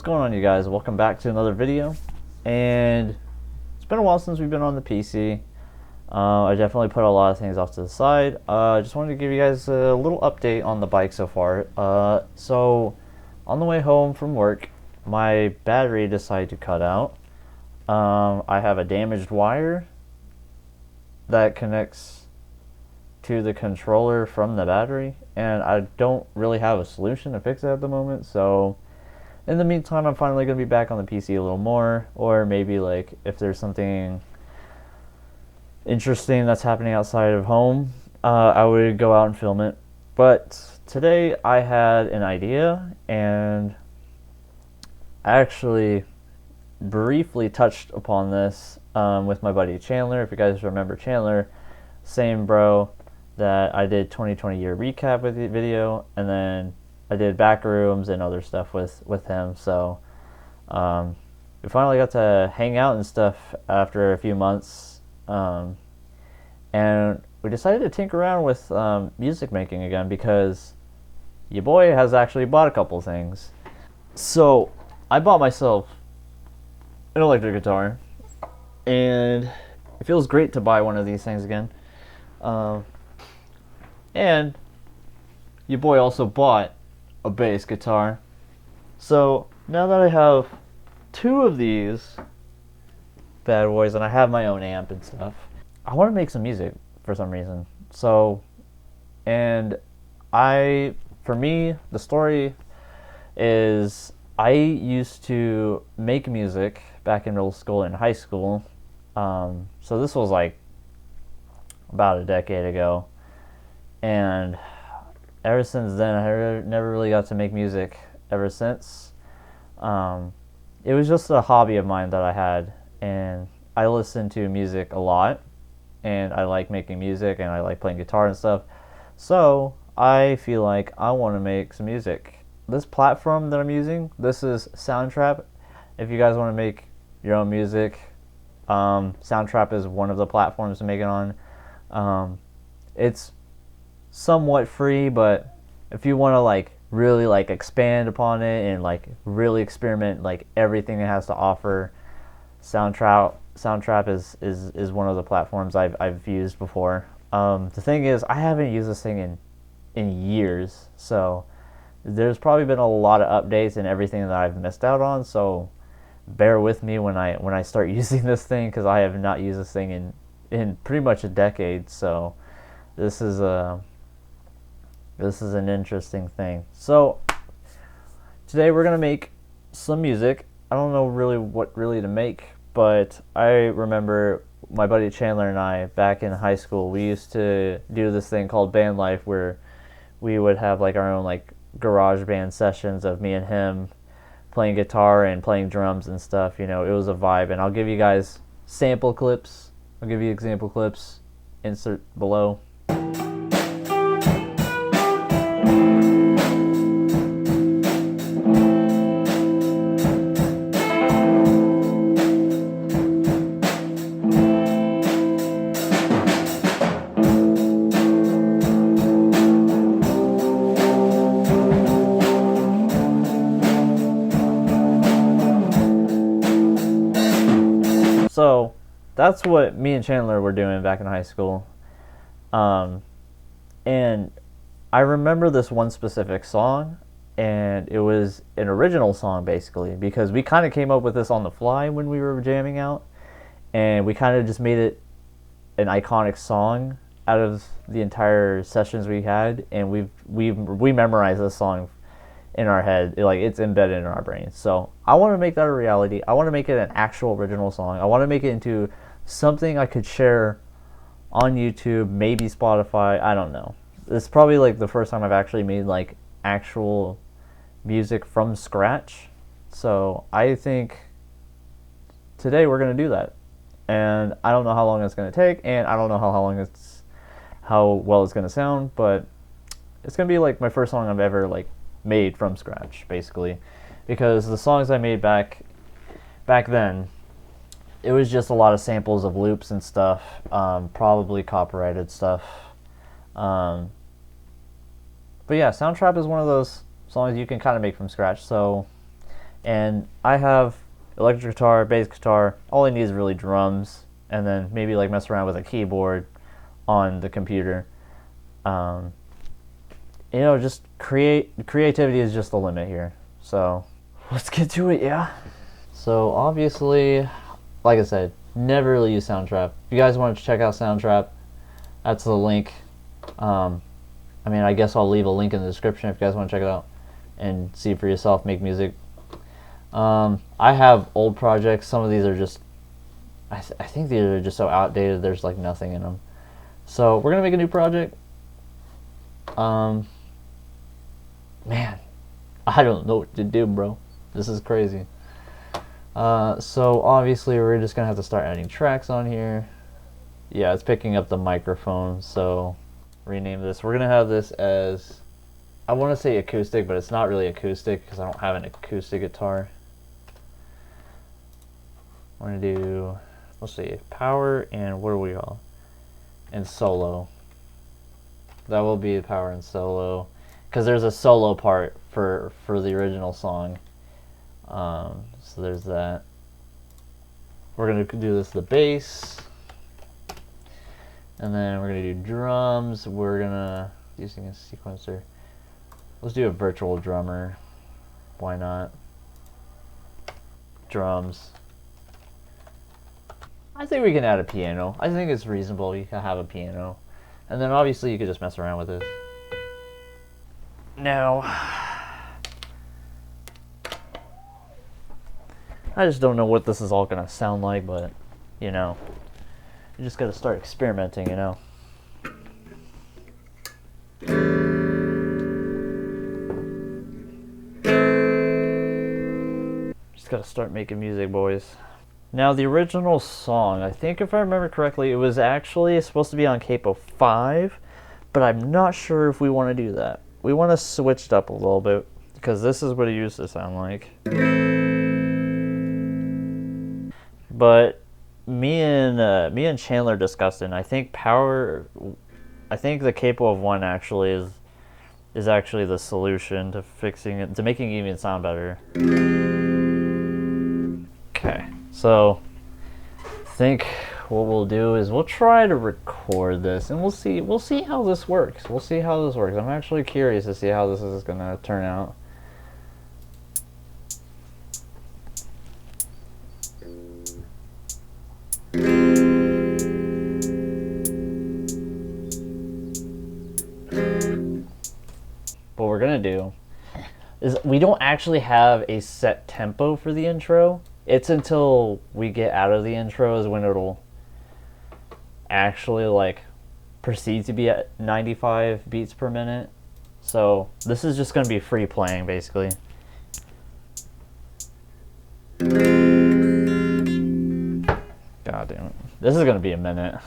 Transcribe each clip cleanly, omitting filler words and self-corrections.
What's going on, you guys? Welcome back to another video. And it's been a while since we've been on the PC. I definitely put a lot of things off to the side. I just wanted to give you guys a little update on the bike so far. So on the way home from work, my battery decided to cut out. I have a damaged wire that connects to the controller from the battery, and I don't really have a solution to fix it at the moment. So in the meantime, I'm finally going to be back on the PC a little more, or maybe like if there's something interesting that's happening outside of home, I would go out and film it. But today I had an idea, and I actually briefly touched upon this with my buddy Chandler. If you guys remember Chandler, same bro that I did 2020 year recap with the video, and then I did backrooms and other stuff with him. So we finally got to hang out and stuff after a few months, and we decided to tinker around with music making again, because your boy has actually bought a couple things. So I bought myself an electric guitar, and it feels great to buy one of these things again. And your boy also bought a bass guitar. So now that I have two of these bad boys and I have my own amp and stuff, I want to make some music for some reason. So, and for me, the story is I used to make music back in middle school and high school. So this was like about a decade ago, and ever since then I never really got to make music ever since. It was just a hobby of mine that I had, and I listen to music a lot, and I like making music, and I like playing guitar and stuff. So I feel like I want to make some music. This platform that I'm using, this is Soundtrap. If you guys want to make your own music, Soundtrap is one of the platforms to make it on. It's somewhat free, but if you want to like really like expand upon it and like really experiment like everything it has to offer, Soundtrap is one of the platforms I've used before. The thing is, I haven't used this thing in years, so there's probably been a lot of updates and everything that I've missed out on. So bear with me when I start using this thing, because I have not used this thing in pretty much a decade. So this is an interesting thing. So today we're gonna make some music. I don't know really what to make, but I remember my buddy Chandler and I back in high school, we used to do this thing called BandLyfe, where we would have like our own like garage band sessions of me and him playing guitar and playing drums and stuff. You know, it was a vibe, and I'll give you guys sample clips. I'll give you example clips, insert below. So that's what me and Chandler were doing back in high school. And I remember this one specific song, and it was an original song basically, because we kind of came up with this on the fly when we were jamming out, and we kind of just made it an iconic song out of the entire sessions we had, and we memorized this song in our head. It's embedded in our brains. So I want to make that a reality. I want to make it an actual original song. I want to make it into something I could share on YouTube, maybe Spotify. I don't know. It's probably like the first time I've actually made like actual music from scratch. So I think today we're gonna do that, and I don't know how long it's gonna take, and I don't know how well it's gonna sound, but it's gonna be like my first song I've ever like made from scratch, basically, because the songs I made back then, it was just a lot of samples of loops and stuff, probably copyrighted stuff. But yeah, Soundtrap is one of those songs you can kind of make from scratch. So And I have electric guitar, bass guitar. All I need is really drums, and then maybe like mess around with a keyboard on the computer. Just creativity is just the limit here. So let's get to it, yeah. So obviously, like I said, never really use Soundtrap. If you guys want to check out Soundtrap, that's the link. I guess I'll leave a link in the description if you guys want to check it out and see for yourself, make music. I have old projects. Some of these are just, I think these are just so outdated, there's like nothing in them. So we're going to make a new project. Man, I don't know what to do, bro. This is crazy. So obviously we're just going to have to start adding tracks on here. Yeah, it's picking up the microphone, so rename this. We're going to have this as, I want to say acoustic, but it's not really acoustic because I don't have an acoustic guitar. We're going to do, let's see, power and what are we all? And solo. That will be power and solo, because there's a solo part for the original song. So there's that. We're going to do this the bass. And then we're going to do drums. We're going to, using a sequencer, let's do a virtual drummer. Why not? Drums. I think we can add a piano. I think it's reasonable you can have a piano. And then obviously you could just mess around with it. Now, I just don't know what this is all going to sound like, but, you just got to start experimenting, Just got to start making music, boys. Now, the original song, I think if I remember correctly, it was actually supposed to be on Capo 5, but I'm not sure if we want to do that. We want to switch it up a little bit, because this is what it used to sound like. But me and Chandler discussed it, and I think the Capo of 1 actually is actually the solution to fixing it, to making it even sound better. Okay. So, I think what we'll do is we'll try to record this, and we'll see how this works. I'm actually curious to see how this is going to turn out. What we're going to do is we don't actually have a set tempo for the intro. It's until we get out of the intro is when it'll actually like proceed to be at 95 beats per minute. So this is just going to be free playing basically. God damn it. This is going to be a minute.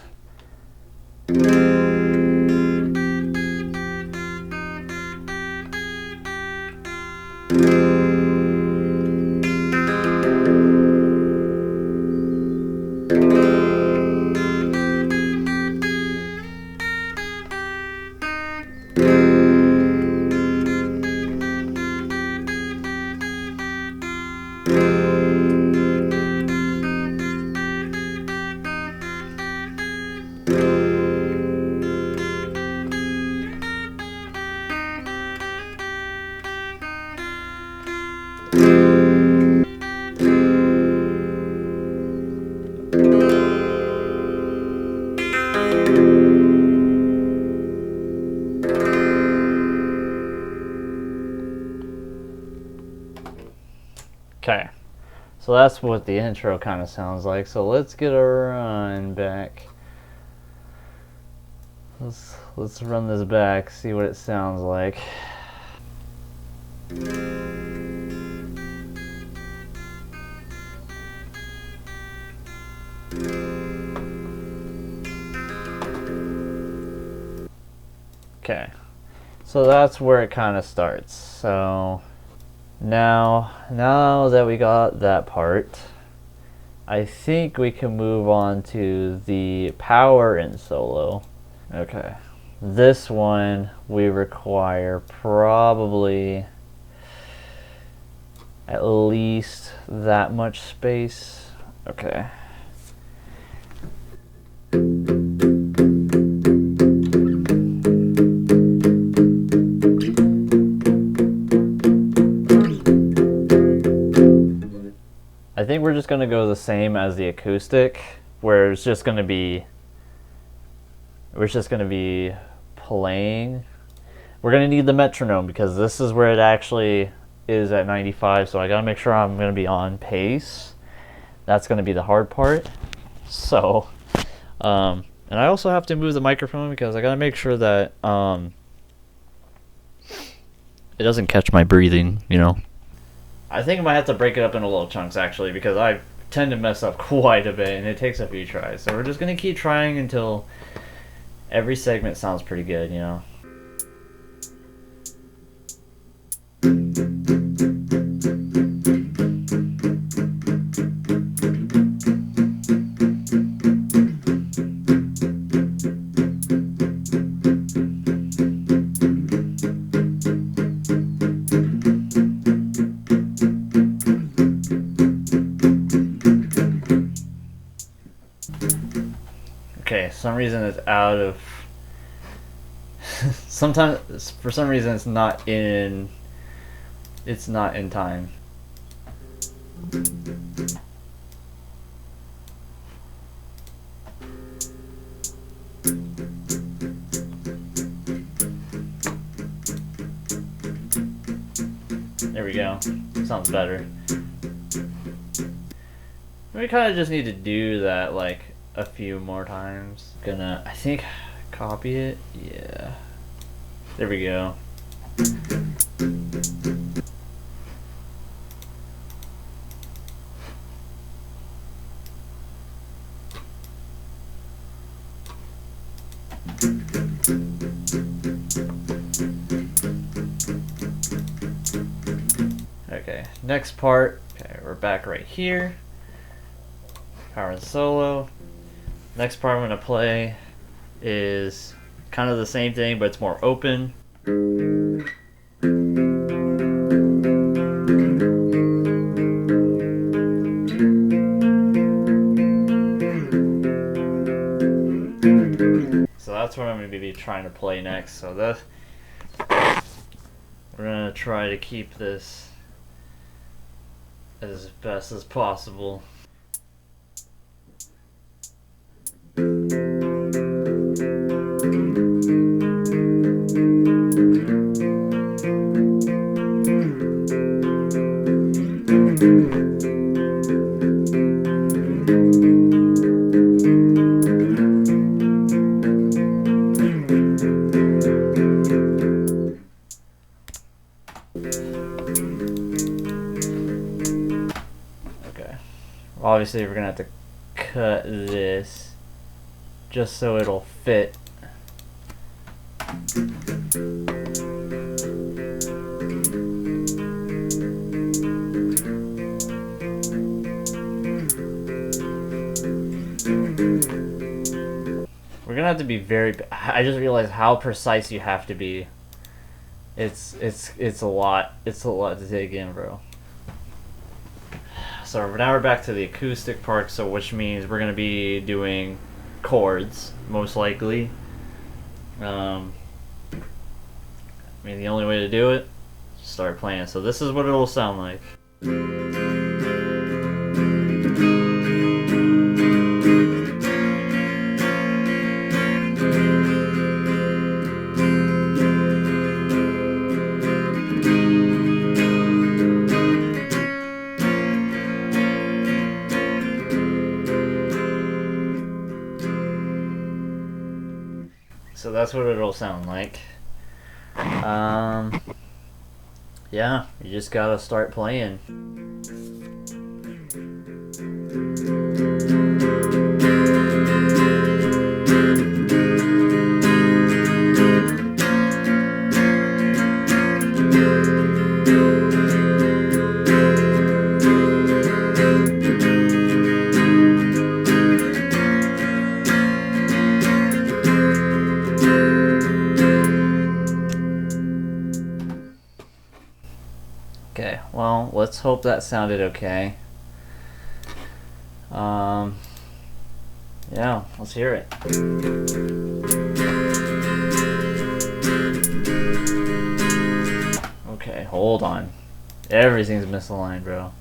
Okay, so that's what the intro kind of sounds like. So let's get a run back. Let's run this back, see what it sounds like. Okay, so that's where it kind of starts. So now that we got that part, I think we can move on to the power and solo. Okay, this one we require probably at least that much space. Okay. I think we're just gonna go the same as the acoustic, where it's just gonna be playing. We're gonna need the metronome because this is where it actually is at 95, so I gotta make sure I'm gonna be on pace. That's gonna be the hard part. So, and I also have to move the microphone because I gotta make sure that it doesn't catch my breathing, you know. I think I might have to break it up into little chunks actually, because I tend to mess up quite a bit and it takes a few tries. So we're just gonna keep trying until every segment sounds pretty good, you know. Okay, for some reason it's out of sometimes for some reason it's not in time. There we go. Sounds better. We kind of just need to do that like a few more times. I think, copy it. Yeah. There we go. Okay, next part. Okay, we're back right here. Power and solo. Next part I'm going to play is kind of the same thing, but it's more open. So that's what I'm going to be trying to play next. So we're going to try to keep this as best as possible. Okay, obviously we're gonna have to cut this just so it'll fit. We're gonna have to be very. I just realized how precise you have to be. It's a lot. It's a lot to take in, bro. So now we're back to the acoustic part. So which means we're gonna be doing chords most likely. I mean, the only way to do it is start playing. So this is what it'll sound like. So that's what it'll sound like. Yeah, you just gotta start playing. Okay, well, let's hope that sounded okay. Yeah, let's hear it. Okay, hold on. Everything's misaligned, bro.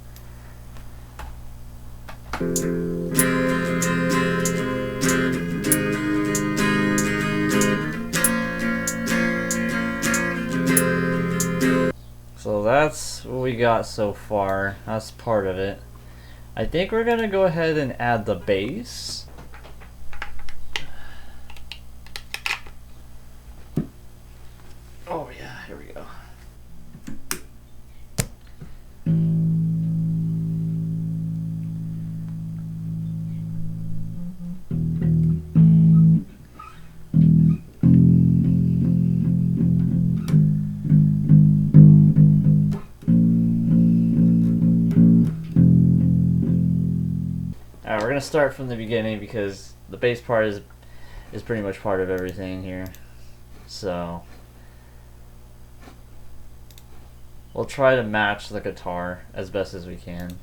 So that's what we got so far. That's part of it. I think we're gonna go ahead and add the bass. Oh yeah, here we go. Alright, we're gonna start from the beginning because the bass part is pretty much part of everything here. So we'll try to match the guitar as best as we can.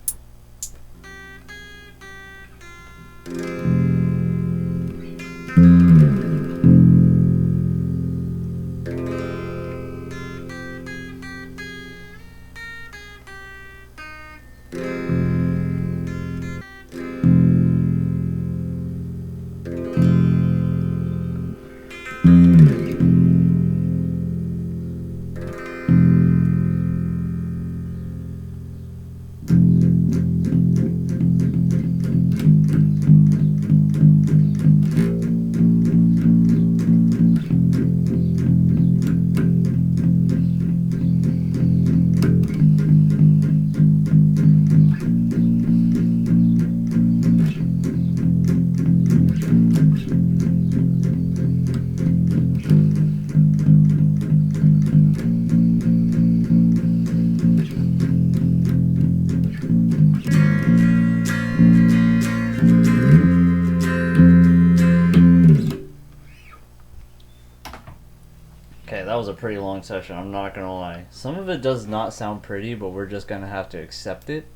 Okay, that was a pretty long session, I'm not gonna lie. Some of it does not sound pretty, but we're just gonna have to accept it.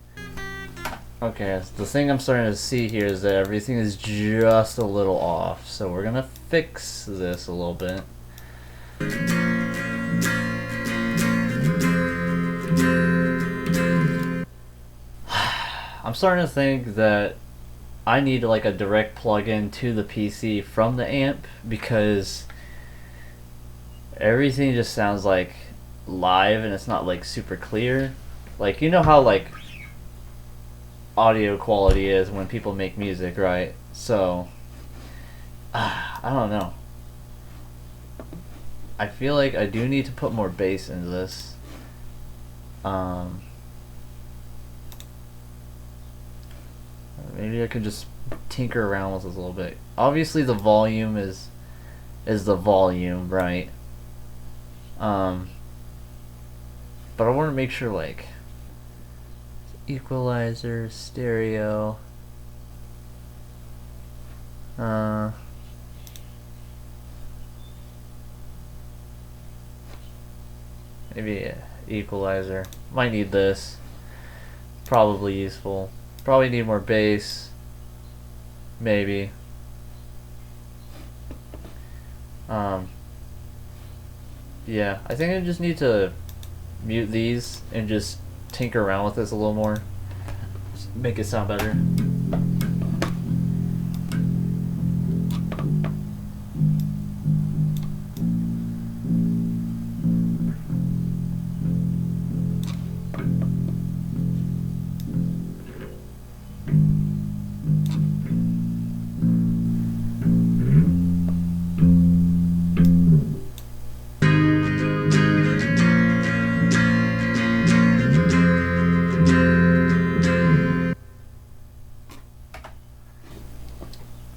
Okay, the thing I'm starting to see here is that everything is just a little off, so we're gonna fix this a little bit. I'm starting to think that I need like a direct plug-in to the PC from the amp because everything just sounds like live and it's not like super clear. Like, you know how like audio quality is when people make music, right? So I don't know. I feel like I do need to put more bass into this. Maybe I could just tinker around with this a little bit. Obviously the volume is the volume, right? But I want to make sure like equalizer, stereo, maybe equalizer. Might need this. Probably useful. Probably need more bass. Maybe. Yeah, I think I just need to mute these and just tinker around with this a little more. Just make it sound better.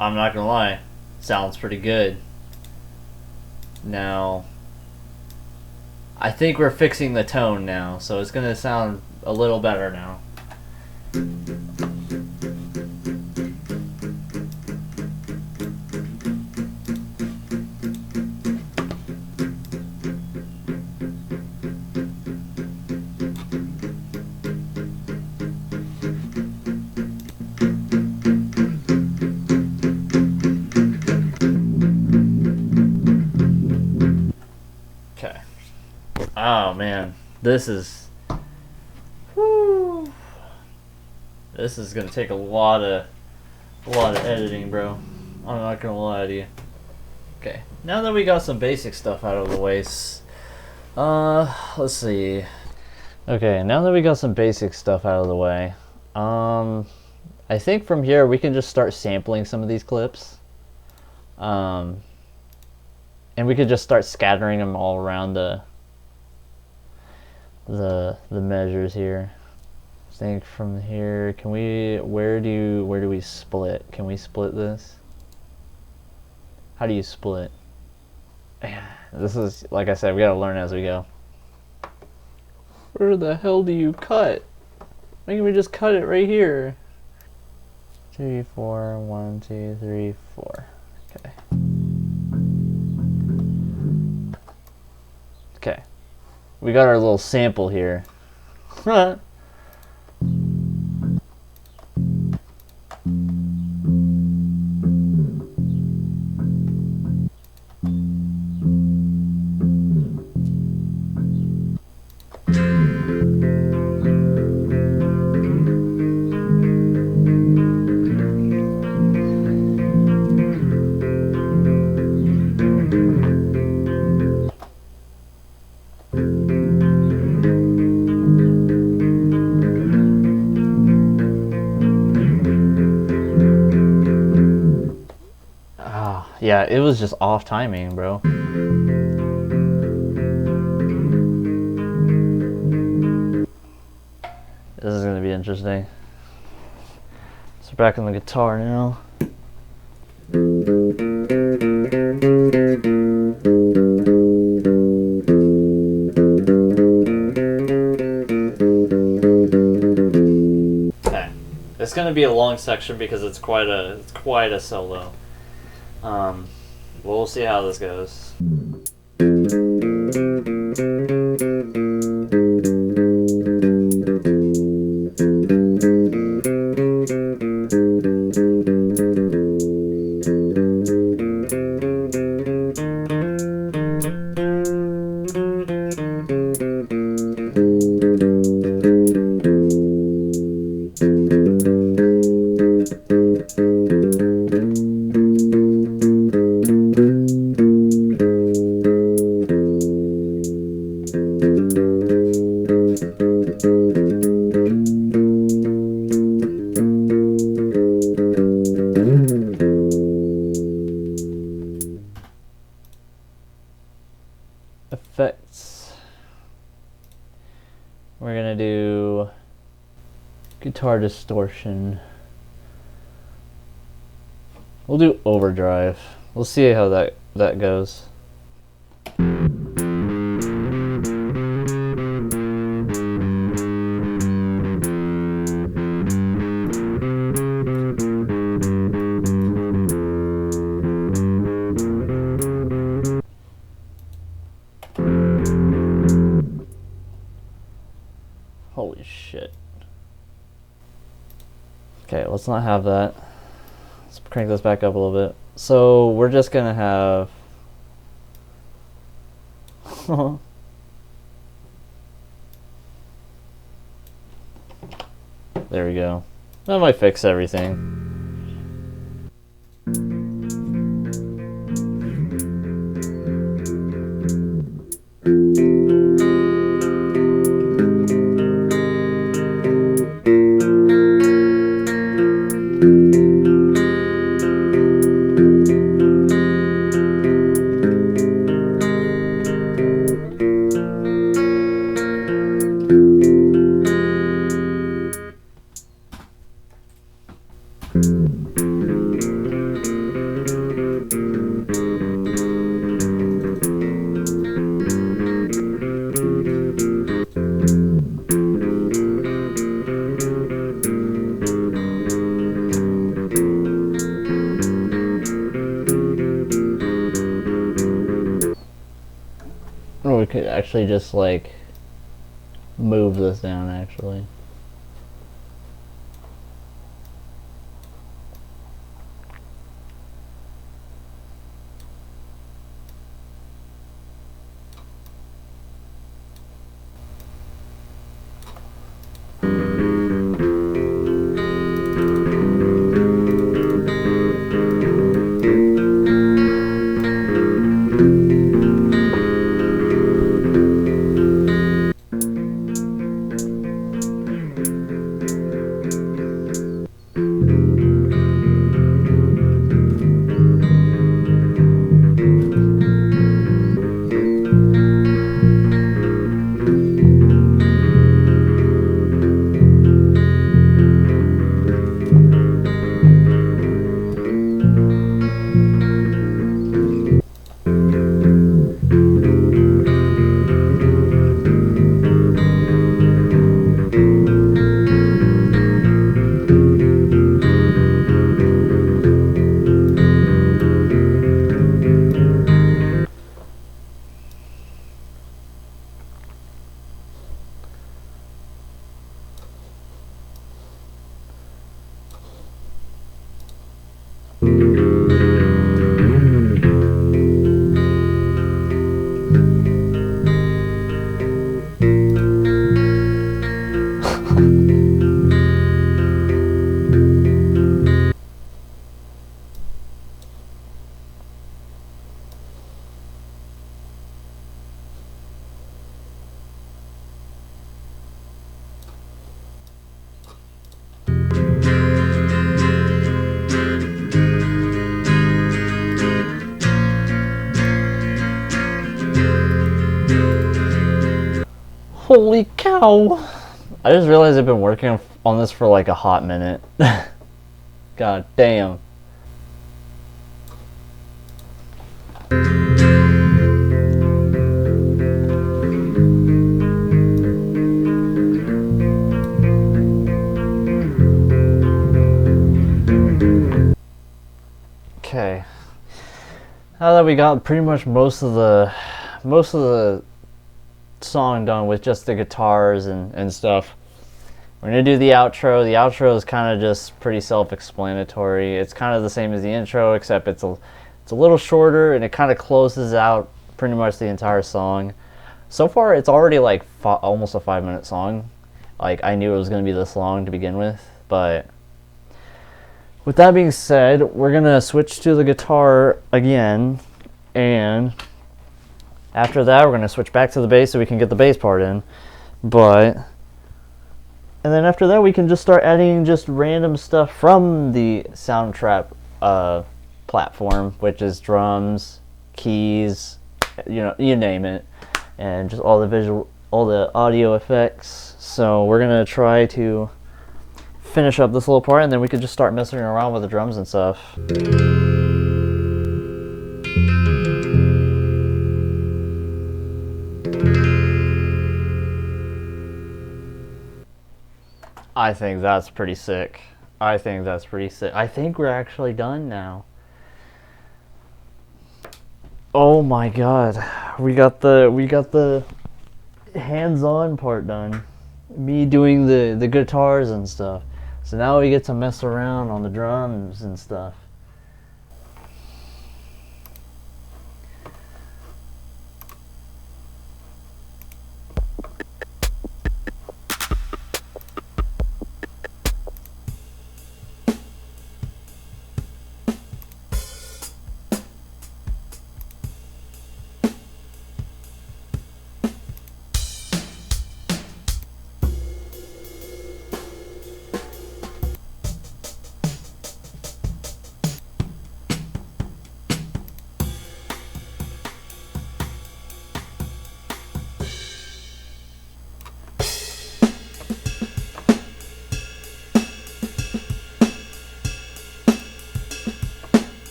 I'm not gonna lie, sounds pretty good. Now, I think we're fixing the tone now, so it's gonna sound a little better now. man, this is, whew, this is gonna take a lot of editing, bro. I'm not gonna lie to you. Okay, now that we got some basic stuff out of the way, let's see. Okay, now that we got some basic stuff out of the way, I think from here we can just start sampling some of these clips. And we could just start scattering them all around the measures here. I think from here, can we, where do we split? Can we split this? How do you split? Man, this is, like I said, we gotta learn as we go. Where the hell do you cut? Why can't we just cut it right here? 3, 4, 1, 2, 3, 4. Okay. Okay. We got our little sample here. Yeah, it was just off timing, bro. This is gonna be interesting. So back on the guitar now. Okay, it's gonna be a long section because it's quite a solo. We'll see how this goes. Effects. We're gonna do guitar distortion. We'll do overdrive. We'll see how that goes. Holy shit. Okay, let's not have that. Let's crank this back up a little bit. So we're just gonna have there we go. That might fix everything. Or we could actually just like move this down actually. Holy cow! I just realized I've been working on this for like a hot minute. God damn. Okay. Now that we got pretty much most of the song done with just the guitars and stuff, we're gonna do the outro. The outro is kind of just pretty self-explanatory. It's kind of the same as the intro, except it's a little shorter, and it kind of closes out pretty much the entire song. So far, it's already like almost a 5-minute song. Like, I knew it was gonna be this long to begin with, but with that being said, we're gonna switch to the guitar again, and after that, we're gonna switch back to the bass so we can get the bass part in. And then after that, we can just start adding just random stuff from the Soundtrap platform, which is drums, keys, you name it, and just all the audio effects. So we're gonna try to finish up this little part, and then we could just start messing around with the drums and stuff. I think that's pretty sick. I think we're actually done now. Oh my god. We got the hands-on part done. Me doing the guitars and stuff. So now we get to mess around on the drums and stuff.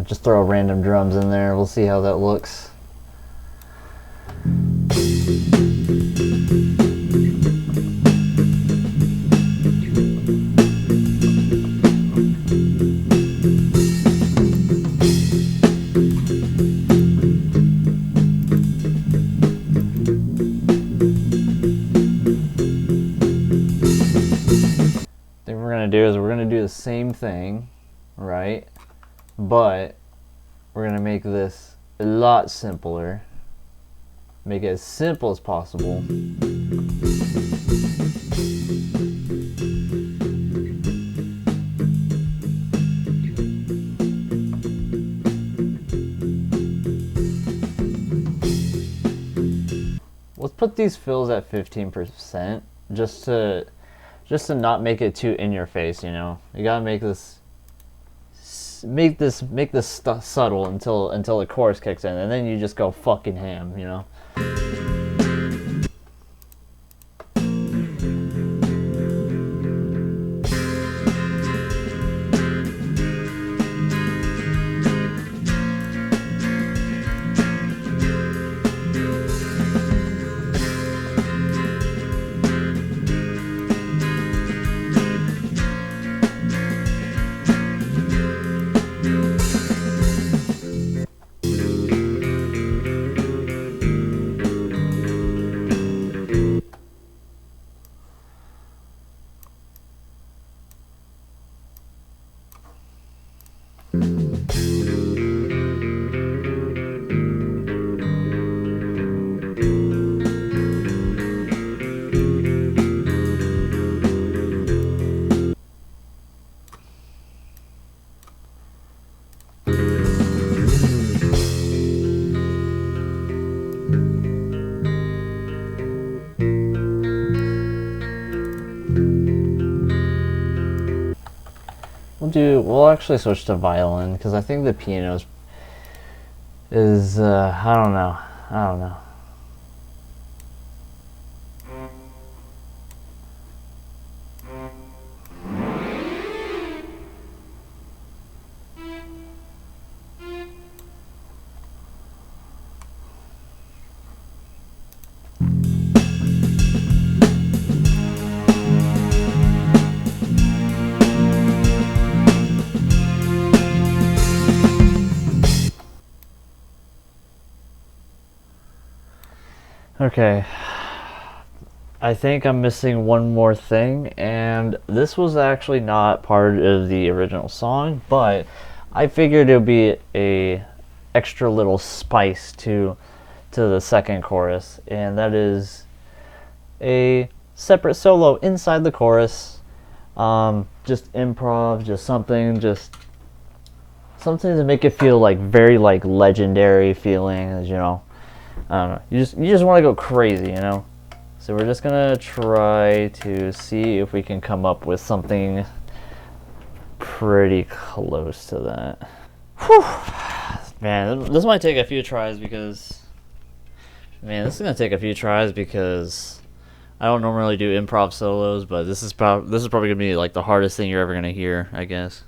Just throw random drums in there. We'll see how that looks. Then what we're gonna do is we're gonna do the same thing, right? But we're gonna make this a lot simpler. Make it as simple as possible. Let's put these fills at 15%, just to not make it too in your face, you know. You gotta make this subtle until the chorus kicks in, and then you just go fucking ham, you know. we'll actually switch to violin because I think the piano is I don't know. Okay, I think I'm missing one more thing, and this was actually not part of the original song, but I figured it would be a extra little spice to the second chorus, and that is a separate solo inside the chorus. Just improv, just something to make it feel like very like legendary feeling, you know. I don't know. You just want to go crazy, you know. So we're just gonna try to see if we can come up with something pretty close to that. Whew. Man, this might take a few tries because this is gonna take a few tries because I don't normally do improv solos, but this is probably gonna be like the hardest thing you're ever gonna hear, I guess.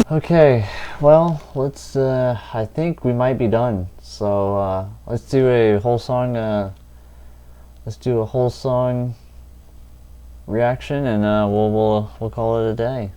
Okay, well, let's, I think we might be done. So, let's do a whole song, reaction, and, we'll call it a day.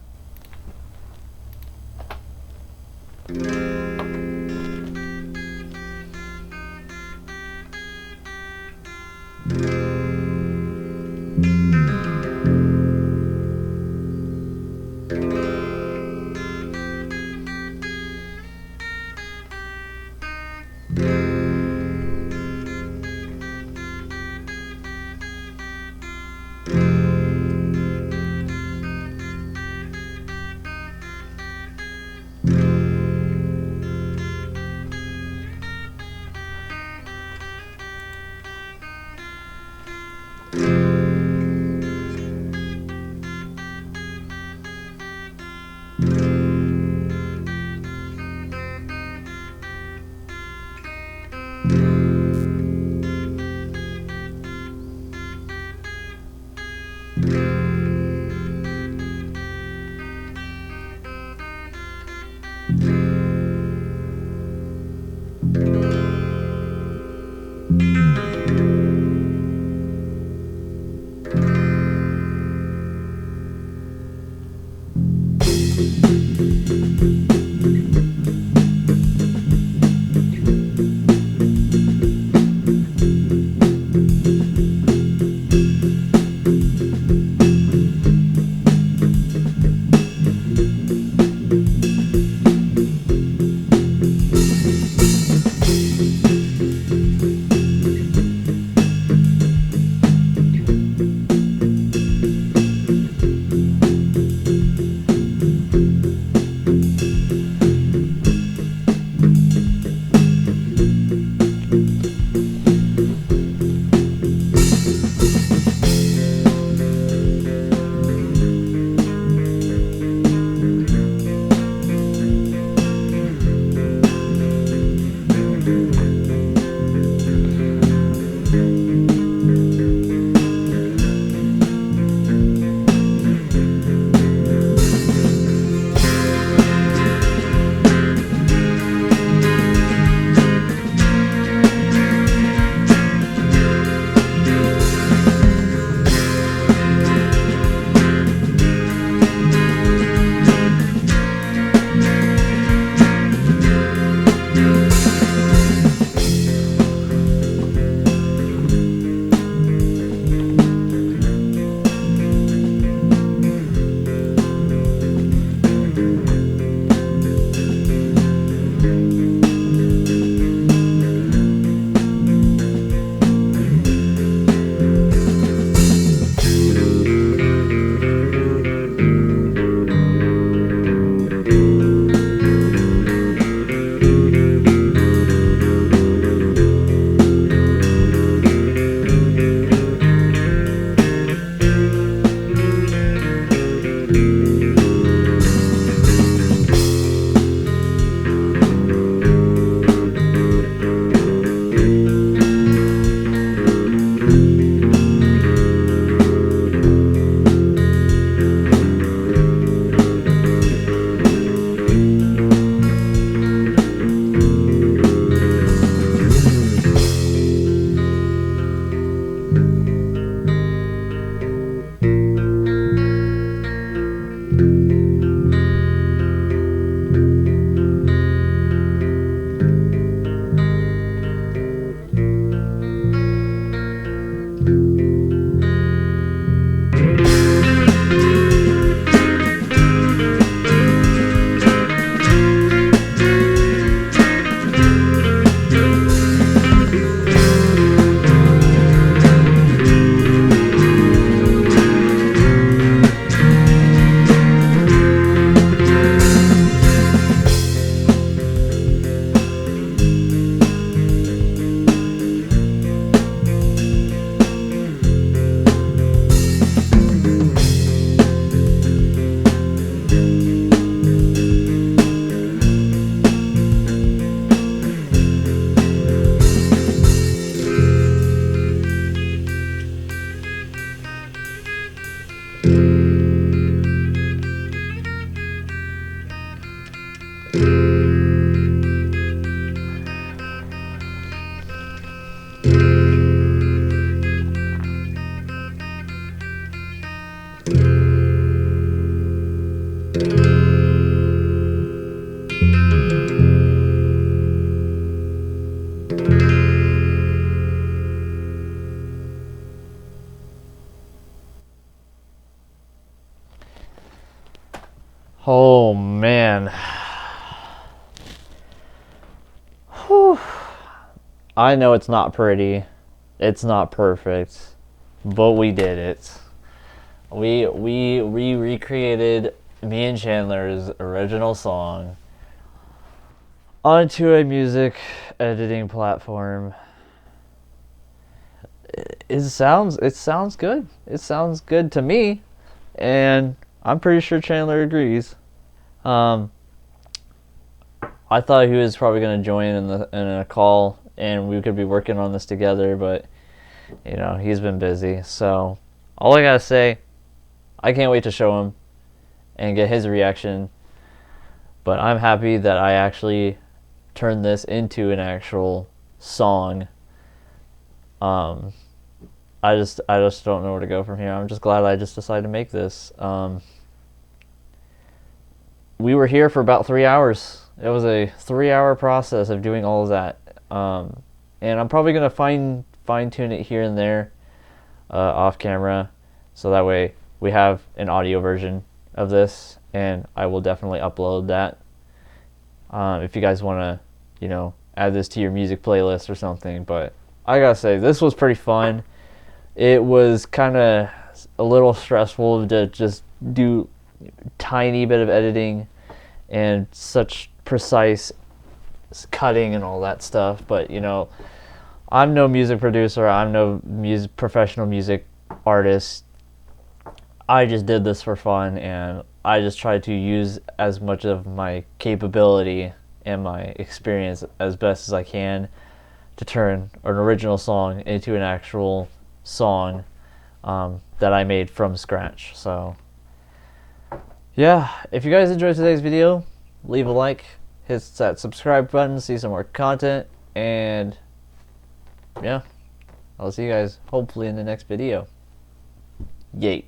I know it's not pretty. It's not perfect. But we did it. We recreated me and Chandler's original song onto a music editing platform. It sounds good. It sounds good to me, and I'm pretty sure Chandler agrees. I thought he was probably gonna join in a call, and we could be working on this together, but you know, he's been busy. So all I gotta say, I can't wait to show him and get his reaction. But I'm happy that I actually turned this into an actual song. I just don't know where to go from here. I'm just glad I just decided to make this. We were here for about 3 hours. It was a 3-hour process of doing all of that. And I'm probably gonna fine tune it here and there, off camera, so that way we have an audio version of this, and I will definitely upload that. If you guys want to, you know, add this to your music playlist or something. But I gotta say, this was pretty fun. It was kind of a little stressful to just do tiny bit of editing and such precise cutting and all that stuff. But you know, I'm no music producer. I'm no professional music artist. I just did this for fun, and I just tried to use as much of my capability and my experience as best as I can to turn an original song into an actual song that I made from scratch. So yeah, if you guys enjoyed today's video, leave a like, hit that subscribe button to see some more content, and yeah, I'll see you guys hopefully in the next video. Yay.